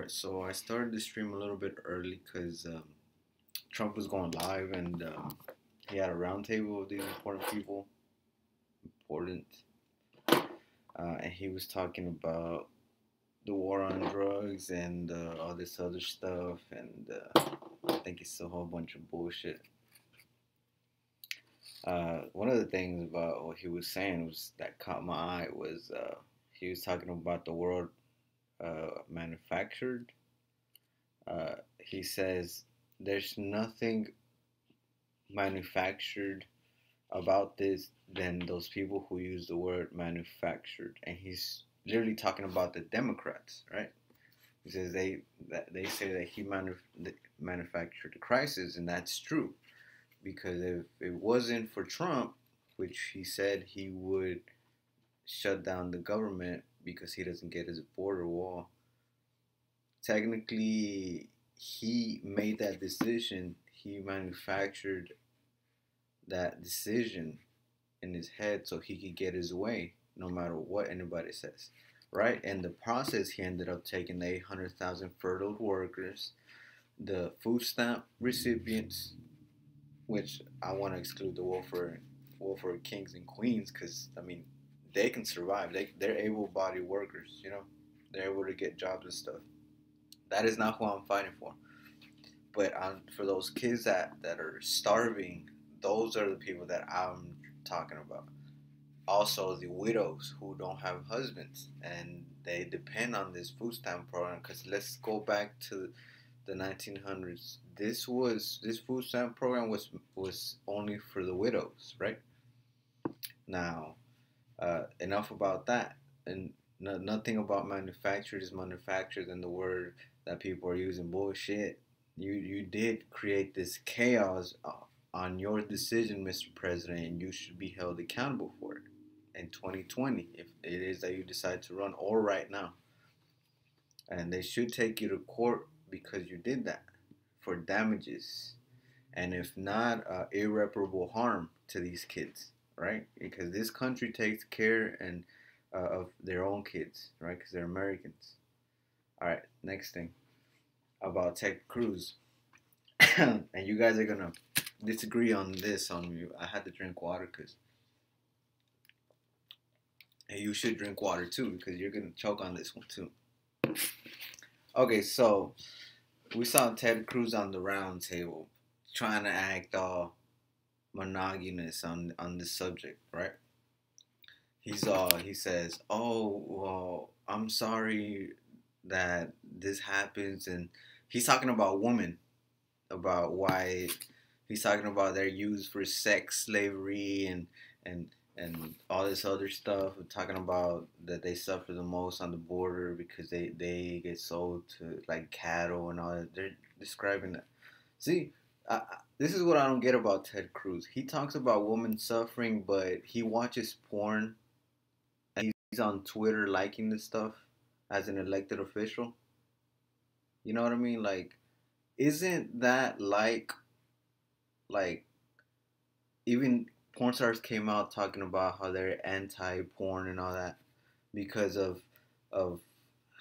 Alright, so I started the stream a little bit early because Trump was going live and he had a roundtable of these important people, important, and he was talking about the war on drugs and all this other stuff, and I think it's a whole bunch of bullshit. One of the things about what he was saying was that caught my eye was he was talking about the world manufactured. He says there's nothing manufactured about this than those people who use the word manufactured, and he's literally talking about the Democrats, right? He says they say that he manufactured the crisis, and that's true because if it wasn't for Trump, which he said he would shut down the government because he doesn't get his border wall, technically he made that decision. He manufactured that decision in his head so he could get his way no matter what anybody says, right? In the process, he ended up taking the 800,000 furloughed workers, the food stamp recipients, which I want to exclude the welfare kings and queens, because I mean they can survive. They're able-bodied workers, you know, they're able to get jobs and stuff. That is not who I'm fighting for. But for those kids that are starving, those are the people that I'm talking about. Also, the widows who don't have husbands and they depend on this food stamp program. Because let's go back to the 1900s. This food stamp program was only for the widows, right? Now, enough about that. And nothing about manufactured is manufactured, and the word that people are using bullshit. You did create this chaos on your decision, Mr. President, and you should be held accountable for it in 2020 if it is that you decide to run, or right now. And they should take you to court because you did that for damages, and if not, irreparable harm to these kids, right? Because this country takes care and of their own kids, right? Because they're Americans. All right, next thing about Ted Cruz, and you guys are gonna disagree on this. On you, I had to drink water because, and you should drink water too because you're gonna choke on this one too. Okay, so we saw Ted Cruz on the round table trying to act all monogamous on this subject, right? He says, "Oh, well, I'm sorry that this happens," and he's talking about women, about why he's talking about they're used for sex slavery and and all this other stuff. We're talking about that they suffer the most on the border because they get sold to like cattle and all that. They're describing that. See, this is what I don't get about Ted Cruz. He talks about women suffering, but he watches porn and he's on Twitter liking this stuff as an elected official. You know what I mean? Like, isn't that like even porn stars came out talking about how they're anti-porn and all that because of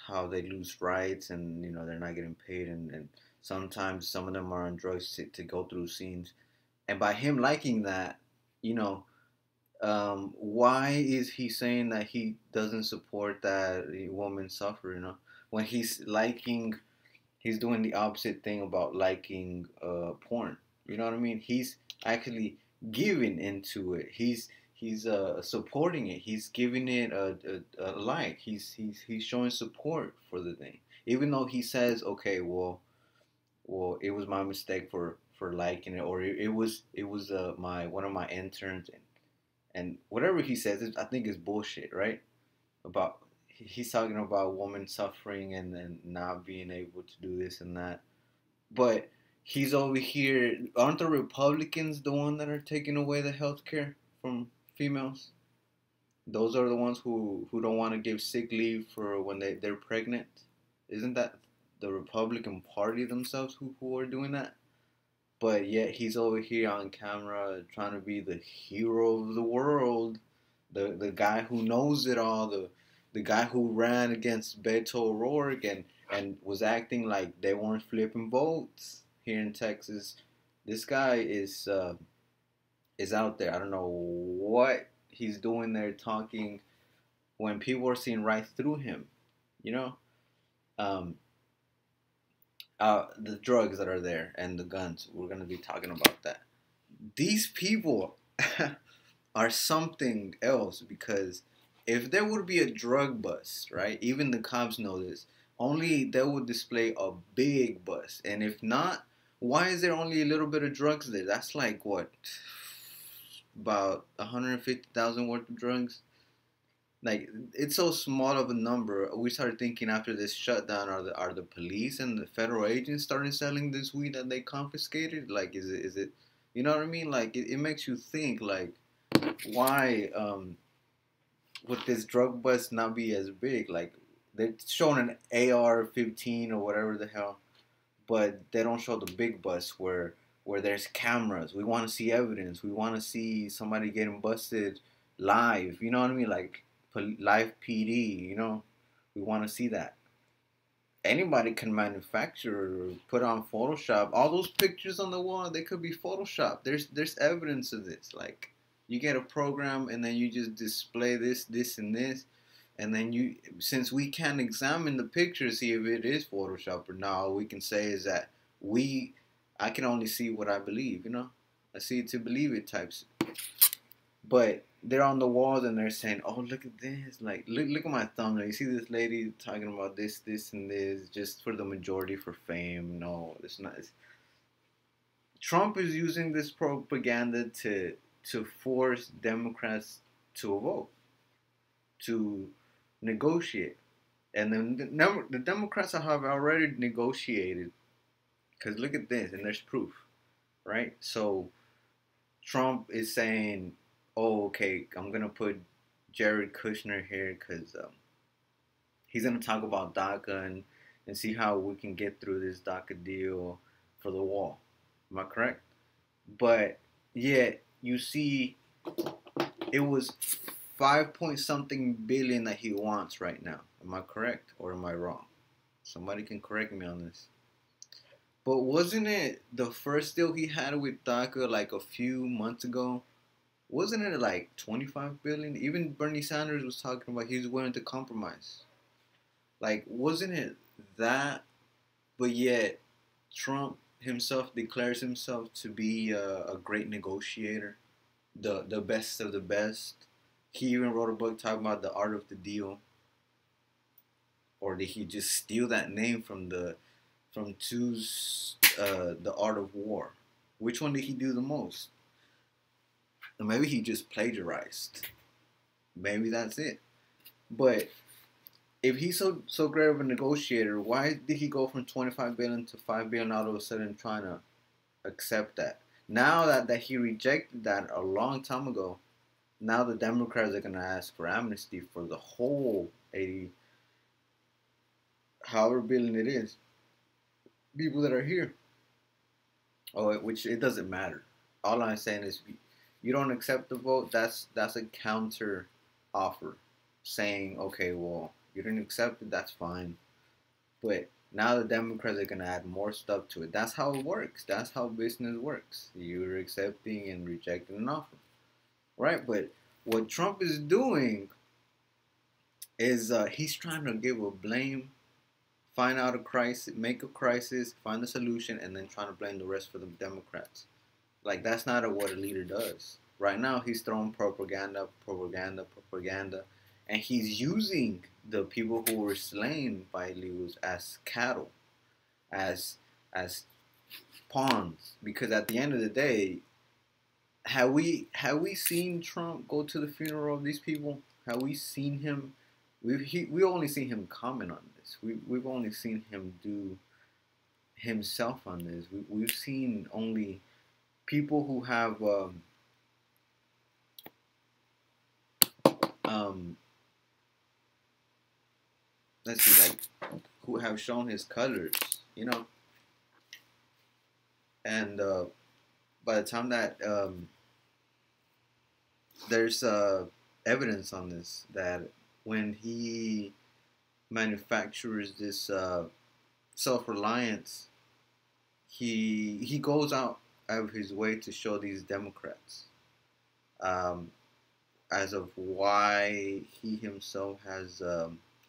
how they lose rights, and you know they're not getting paid, and sometimes some of them are on drugs to go through scenes. And by him liking that, you know, why is he saying that he doesn't support that women suffer? You know, when he's doing the opposite thing about liking porn. You know what I mean? He's actually giving into it. He's supporting it. He's giving it a like. He's showing support for the thing, even though he says, okay, well, it was my mistake for liking it, or it was my one of my interns, and whatever he says, I think is bullshit, right? About he's talking about women suffering and not being able to do this and that, but he's over here. Aren't the Republicans the one that are taking away the health care from females? Those are the ones who don't want to give sick leave for when they're pregnant. Isn't that the Republican Party themselves who are doing that? But yet he's over here on camera trying to be the hero of the world, the guy who knows it all, the guy who ran against Beto O'Rourke, and was acting like they weren't flipping votes here in Texas. This guy is out there. I don't know what he's doing there talking when people are seeing right through him. You know, um, the drugs that are there and the guns. We're gonna be talking about that. These people are something else because if there would be a drug bust, right? Even the cops know this. Only they would display a big bust, and if not, why is there only a little bit of drugs there? That's like what, about 150,000 worth of drugs. Like it's so small of a number. We started thinking after this shutdown, are the police and the federal agents starting selling this weed that they confiscated? Like, is it, you know what I mean? Like it makes you think like why would this drug bust not be as big? Like they're showing an AR-15 or whatever the hell, but they don't show the big bust where there's cameras. We want to see evidence. We want to see somebody getting busted live. You know what I mean? Like live PD. You know, we want to see that. Anybody can manufacture or put on Photoshop. All those pictures on the wall, they could be Photoshop. There's evidence of this. Like you get a program and then you just display this, and this, and then you, since we can't examine the picture to see if it is Photoshop or not, all we can say is that I can only see what I believe. You know, I see it to believe it types. But they're on the walls and they're saying, "Oh, look at this! Like, look at my thumbnail. You see this lady talking about this, and this, just for the majority for fame." No, it's not. Trump is using this propaganda to force Democrats to vote, to negotiate, and then the Democrats have already negotiated. Because look at this, and there's proof, right? So Trump is saying, "Oh, okay, I'm gonna put Jared Kushner here because he's gonna talk about DACA and see how we can get through this DACA deal for the wall." Am I correct? But yet you see, it was 5 point something billion that he wants right now. Am I correct or am I wrong? Somebody can correct me on this. But wasn't it the first deal he had with DACA like a few months ago? Wasn't it like 25 billion? Even Bernie Sanders was talking about he was willing to compromise. Like, wasn't it that? But yet, Trump himself declares himself to be a great negotiator, the best of the best. He even wrote a book talking about the art of the deal. Or did he just steal that name from Two's The Art of War? Which one did he do the most? Or maybe he just plagiarized. Maybe that's it. But if he's so great of a negotiator, why did he go from 25 billion to 5 billion all of a sudden trying to accept that? Now that he rejected that a long time ago, now the Democrats are gonna ask for amnesty for the whole 80, however billion it is, people that are here. Oh, which it doesn't matter. All I'm saying is, you don't accept the vote. That's a counter offer, saying, okay, well, you didn't accept it. That's fine. But now the Democrats are gonna add more stuff to it. That's how it works. That's how business works. You're accepting and rejecting an offer, right? But what Trump is doing is he's trying to give a blame, find out a crisis, make a crisis, find the solution, and then trying to blame the rest for the Democrats. Like that's not what a leader does. Right now, he's throwing propaganda, propaganda, propaganda, and he's using the people who were slain by illegals as cattle, as as pawns. Because at the end of the day, have we seen Trump go to the funeral of these people? Have we seen him? We only seen him comment on this. We've only seen him do himself on this. We've seen only people who have um, let's see, like who have shown his colors, you know. And by the time that there's evidence on this that when he manufactures this self-reliance, he goes out of his way to show these Democrats, um, as of why he himself has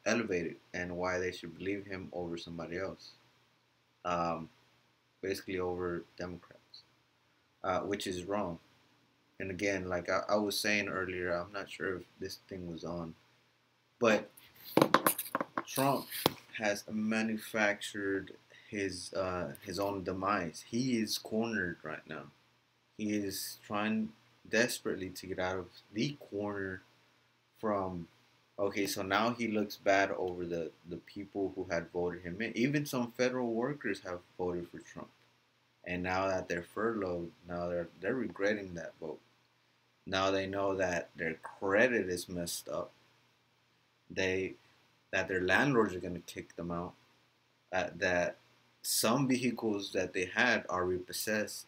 elevated and why they should believe him over somebody else, um, basically over Democrats, which is wrong. And again, like I was saying earlier, I'm not sure if this thing was on, but Trump has manufactured his own demise. He is cornered right now. He is trying desperately to get out of the corner from. Okay, so now he looks bad over the people who had voted him in. Even some federal workers have voted for Trump, and now that they're furloughed, now they're regretting that vote. Now they know that their credit is messed up. They that their landlords are going to kick them out. That some vehicles that they had are repossessed.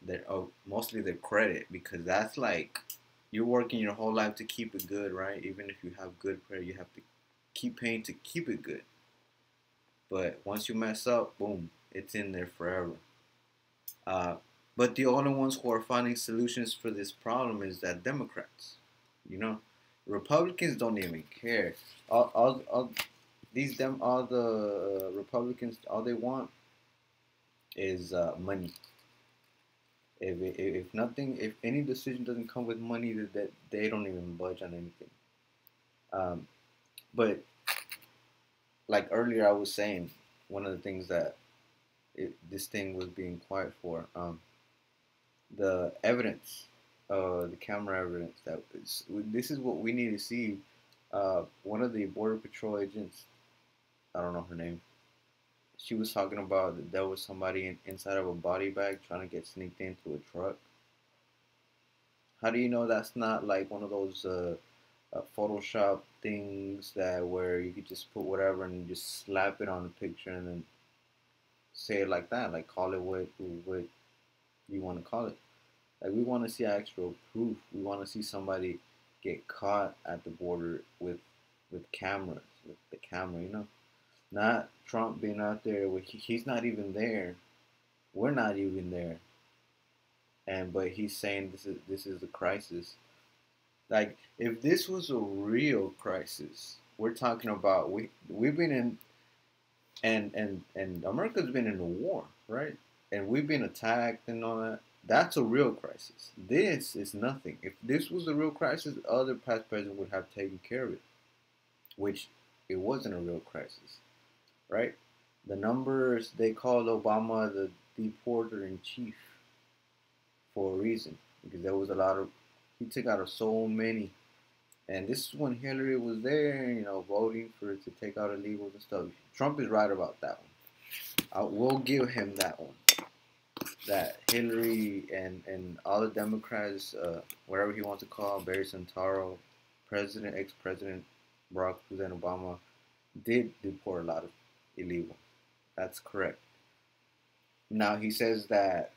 They're mostly their credit, because that's like you're working your whole life to keep it good, right? Even if you have good credit, you have to keep paying to keep it good. But once you mess up, boom, it's in there forever. Uh, but the only ones who are finding solutions for this problem is that Democrats. You know, Republicans don't even care. All all the Republicans, all they want is money. If nothing, if any decision doesn't come with money, that they don't even budge on anything. Um, but like earlier, I was saying, one of the things that this thing was being quiet for, the evidence, the camera evidence that this is what we need to see. One of the border patrol agents, I don't know her name, she was talking about that there was somebody inside of a body bag trying to get sneaked into a truck. How do you know that's not like one of those Photoshop things that where you could just put whatever and just slap it on a picture and then say it like that, like call it what you want to call it. Like we want to see actual proof. We want to see somebody get caught at the border with cameras, with the camera, you know. Not Trump being out there where he's not even there. We're not even there, and but he's saying this is a crisis. Like if this was a real crisis, we're talking about we've been in and America's been in a war, right? And we've been attacked and all that. That's a real crisis. This is nothing. If this was a real crisis, other past presidents would have taken care of it, which it wasn't a real crisis, right? The numbers, they called Obama the deporter in chief for a reason, because there was a lot of, he took out of so many. And this is when Hillary was there, you know, voting for to take out illegals and stuff. Trump is right about that one. I will give him that one. That Hillary and all the Democrats, whatever he wants to call Barry Santoro, President, ex-president Barack Hussein Obama, did deport a lot of illegals. That's correct. Now he says that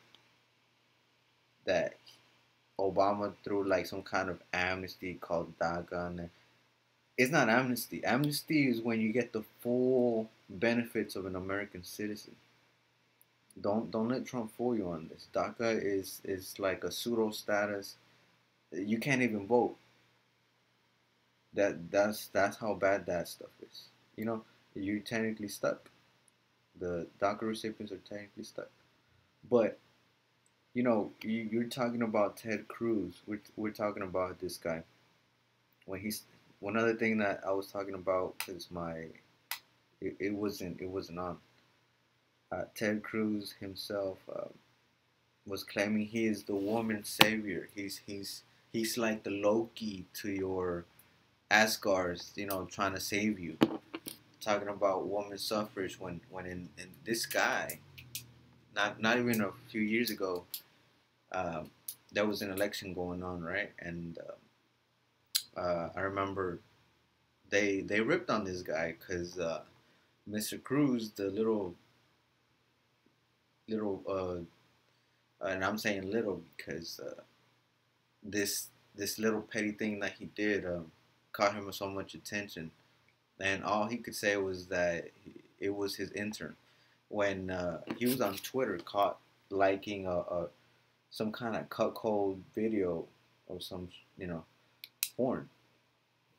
Obama threw like some kind of amnesty called DACA, and it's not amnesty. Amnesty is when you get the full benefits of an American citizen. Don't let Trump fool you on this. DACA is like a pseudo status. You can't even vote. That's how bad that stuff is. You know, you're technically stuck. The DACA recipients are technically stuck. But you know, you're talking about Ted Cruz. We're talking about this guy. When he's one other thing that I was talking about is it wasn't on. Ted Cruz himself was claiming he is the woman's savior. He's like the Loki to your Asgards, you know, trying to save you. Talking about woman suffrage when in this guy, not even a few years ago, uh, there was an election going on, right? And I remember they ripped on this guy because Mr. Cruz, the little and I'm saying little because this little petty thing that he did caught him so much attention and all he could say was that it was his intern when he was on Twitter caught liking some kind of cuckold video or some porn.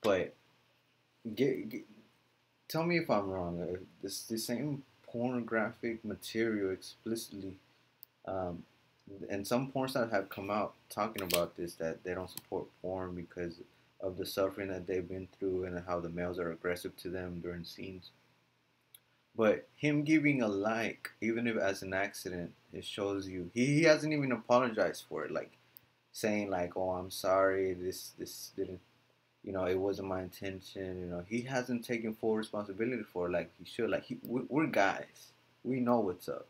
But tell me if I'm wrong. This the same pornographic material explicitly, um, and some porn stars have come out talking about this, that they don't support porn because of the suffering that they've been through and how the males are aggressive to them during scenes. But him giving a like, even if as an accident, it shows you he hasn't even apologized for it. Like saying like, "Oh, I'm sorry. This didn't, it wasn't my intention." He hasn't taken full responsibility for it like he should. Like we're guys. We know what's up.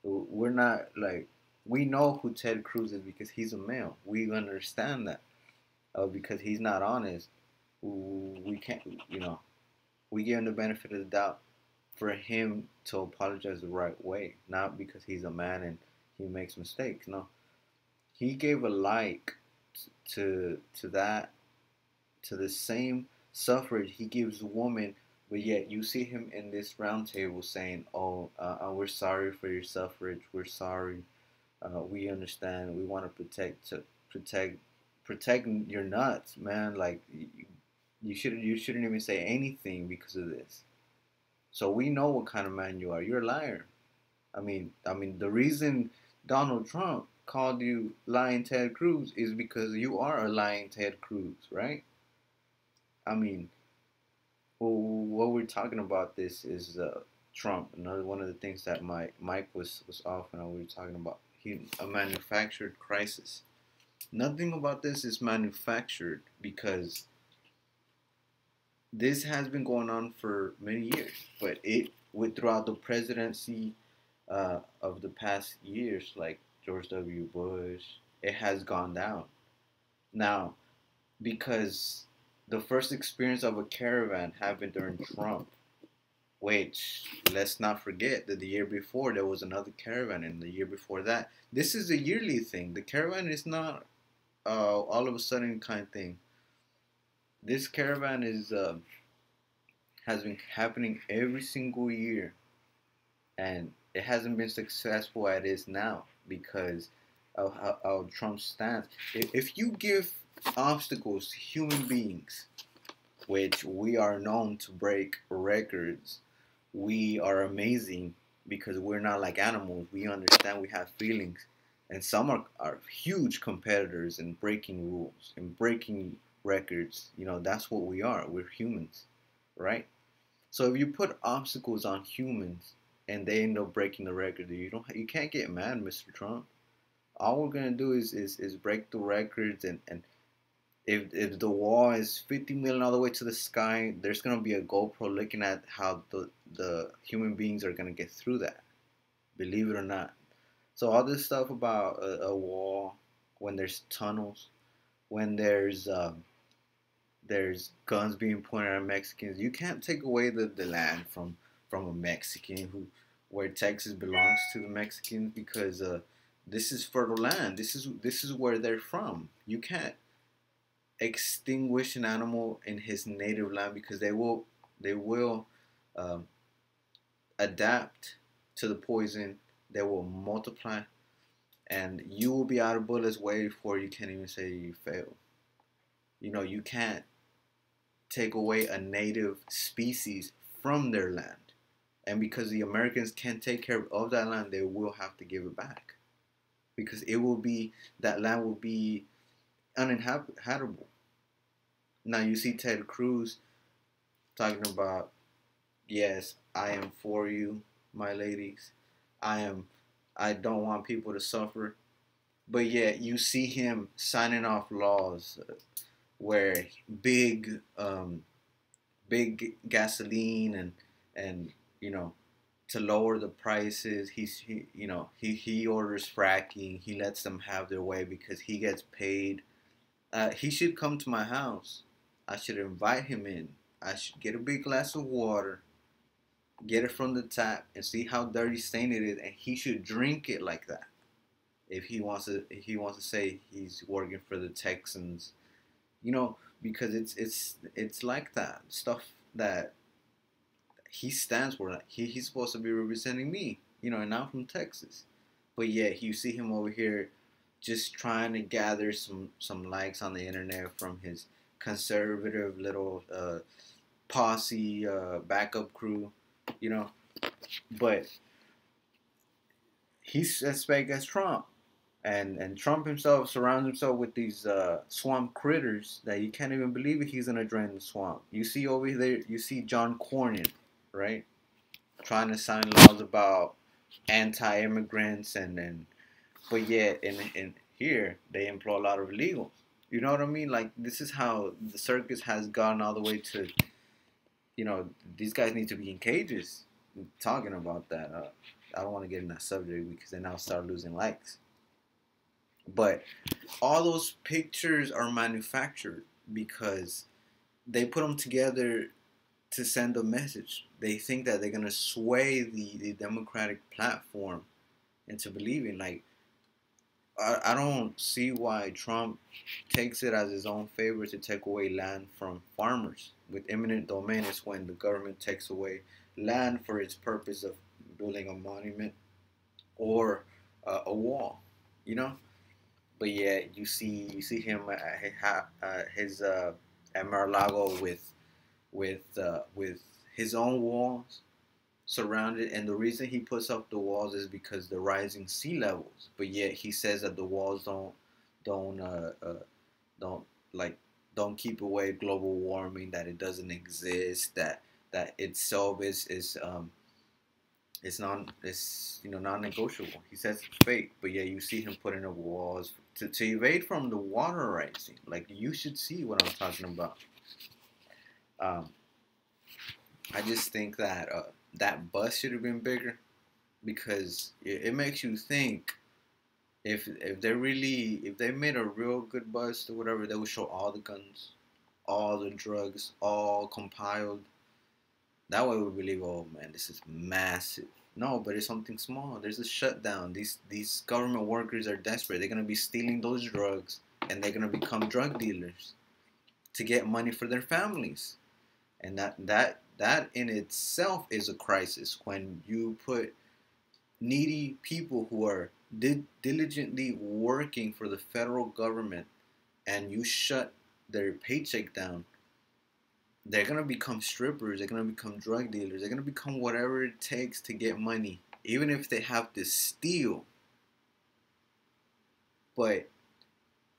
We're not like we know who Ted Cruz is because he's a male. We understand that. Because he's not honest, we can't. We give him the benefit of the doubt for him to apologize the right way, not because he's a man and he makes mistakes. No, he gave a like to that, to the same suffrage he gives a woman, but yet you see him in this roundtable saying, "Oh, we're sorry for your suffrage. We're sorry. We understand. We want to protect protect your nuts, man. Like you shouldn't even say anything because of this." So we know what kind of man you are. You're a liar. I mean, the reason Donald Trump called you lying Ted Cruz is because you are a lying Ted Cruz, right? I mean, well, what we're talking about this is Trump. Another one of the things that my Mike was off when we were talking about a manufactured crisis. Nothing about this is manufactured because this has been going on for many years, but throughout the presidency of the past years, like George W. Bush, it has gone down. Now, because the first experience of a caravan happened during Trump, which let's not forget that the year before there was another caravan, and the year before that, this is a yearly thing. The caravan is not all of a sudden kind of thing. This caravan is has been happening every single year, and it hasn't been successful as it is now because of Trump's stance. If you give obstacles to human beings, which we are known to break records, we are amazing because we're not like animals. We understand, we have feelings. And some are huge competitors in breaking rules and breaking records. That's what we are. We're humans, right? So if you put obstacles on humans and they end up breaking the record, you can't get mad, Mr. Trump. All we're gonna do is break the records, and if the wall is 50 million all the way to the sky, there's gonna be a GoPro looking at how the human beings are gonna get through that. Believe it or not. So all this stuff about a wall, when there's tunnels, when there's guns being pointed at Mexicans. You can't take away the land from a Mexican where Texas belongs to the Mexicans because this is fertile land. This is where they're from. You can't extinguish an animal in his native land because they will um, adapt to the poison. They will multiply, and you will be out of bullets way before you can even say you failed. You can't take away a native species from their land. And because the Americans can't take care of that land, they will have to give it back. Because that land will be uninhabitable. Now you see Ted Cruz talking about, yes, I am for you, my ladies. I don't want people to suffer. But yet you see him signing off laws where big gasoline and to lower the prices. He orders fracking. He lets them have their way because he gets paid. He should come to my house. I should invite him in. I should get a big glass of water, get it from the tap, and see how dirty stained it is, and he should drink it like that. If he wants to say he's working for the Texans, because it's like that stuff. that he stands for. That he's supposed to be representing me, and I'm from Texas. But yet you see him over here just trying to gather some likes on the internet from his conservative little posse backup crew, you know. But he's as fake as Trump, and Trump himself surrounds himself with these swamp critters that you can't even believe it. He's gonna drain the swamp. You see over there, you see John Cornyn, right, trying to sign laws about anti-immigrants and but yet in here they employ a lot of illegals. You know what I mean? Like, this is how the circus has gone all the way to, these guys need to be in cages. Talking about that, I don't want to get in that subject because then I'll start losing likes. But all those pictures are manufactured because they put them together to send a message. They think that they're gonna sway the Democratic platform into believing. Like, I don't see why Trump takes it as his own favor to take away land from farmers with eminent domain. Is when the government takes away land for its purpose of building a monument or a wall, you know. But yeah, you see him at his at Mar-a-Lago with his own walls surrounded, and the reason he puts up the walls is because the rising sea levels. But yet he says that the walls don't don't like don't keep away global warming, that it doesn't exist, that itself is non-negotiable. He says it's fake, but yeah, you see him putting up walls to evade from the water rising. Like, you should see what I'm talking about. Um, I just think that that bus should have been bigger because it makes you think if they made a real good bust or whatever, they would show all the guns, all the drugs, all compiled. That way we believe, oh man, this is massive. No, but it's something small. There's a shutdown. These government workers are desperate. They're gonna be stealing those drugs and they're gonna become drug dealers to get money for their families. And that in itself is a crisis when you put needy people who are diligently working for the federal government and you shut their paycheck down. They're gonna become strippers, they're gonna become drug dealers, they're gonna become whatever it takes to get money, even if they have to steal. But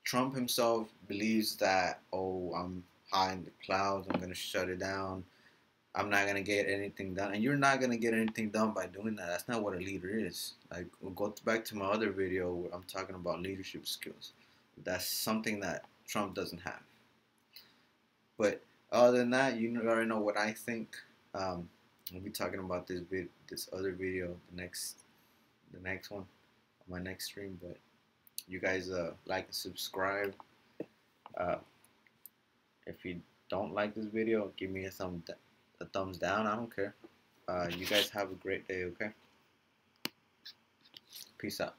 Trump himself believes that, oh, I'm high in the clouds, I'm gonna shut it down, I'm not gonna get anything done. And you're not gonna get anything done by doing that. That's not what a leader is. Like, we'll go back to my other video where I'm talking about leadership skills. That's something that Trump doesn't have. But other than that, you already know what I think. We'll be talking about this other video, the next one, on my next stream. But you guys like and subscribe. If you don't like this video, give me a thumbs down. I don't care. You guys have a great day. Okay. Peace out.